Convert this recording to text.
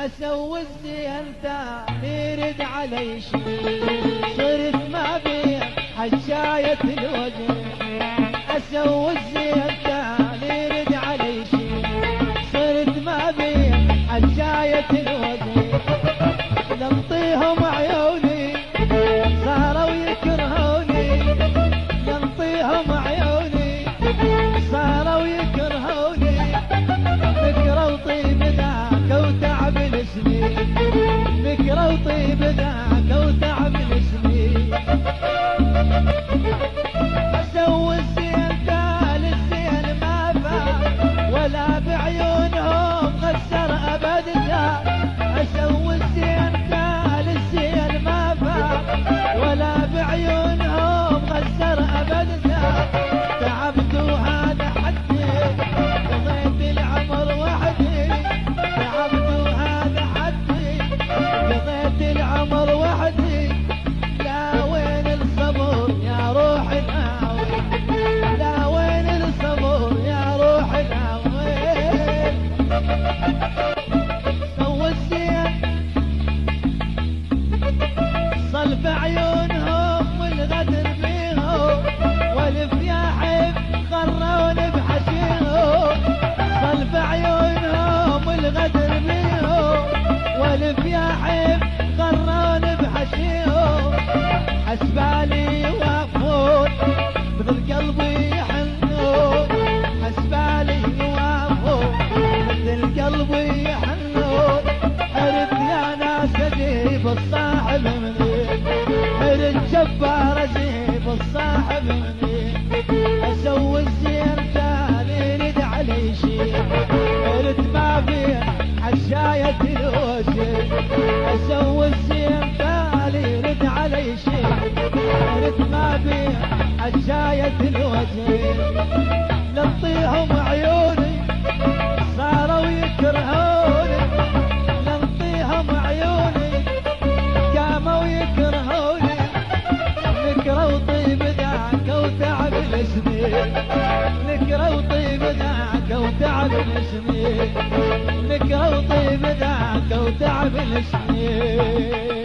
اسوي الزين ثاني يرد علي شي، صرت ما بين حجاية الوجه. اسوي الزين ثاني يرد علي شي، صرت ما بين حجاية الوجه. لنطيهم عيوني صاروا يكرهوني، لنطيهم عيوني صاروا يكرهوني. فكرة وطيب ذاك وتعب السنين، فكرة وطيب ذاك وتعب السنين. اسوي الزين ثالث الزين ما فات، ولا بعيونهم غسر ابد ذاك. اسوي الزين ثالث الزين ما فات، ولا بعيونهم غسر ابد ذاك. تعبت وهذا حدي، قضيت العمر وحدي. تعبت وهذا حدي، قضيت العمر وحدي. لا وين الصبر يا روح الهاوي، لا وين الصبر يا روح الهاوي. سوى الزين صلب عيونهم والغدر بيهم، والف يا حب غرون بحشيهم. صلب عيونهم والغدر بيهم، والف يا حب غرون بحشيهم. حسبالي يوافون مثل قلبي يحنون، حسبالي يوافون مثل قلبي يحنون. حرد يا ناس اجيب الصاحب منين، حرد جبار اجيب الصاحب منين. اسوي الزين ثاني يرد علي شي، حرد ما بين حشاية الوجه. اسوي الزين ثاني يرد علي شي، حرد ما بين حشاية الوجه. لنطيهم عيوني صاروا يكرهوني، لنطيهم عيوني قاموا يكرهوني. نكره وطيب ذاك وتعب السنين، نكره وطيب ذاك وتعب السنين، نكره وطيب ذاك وتعب السنين.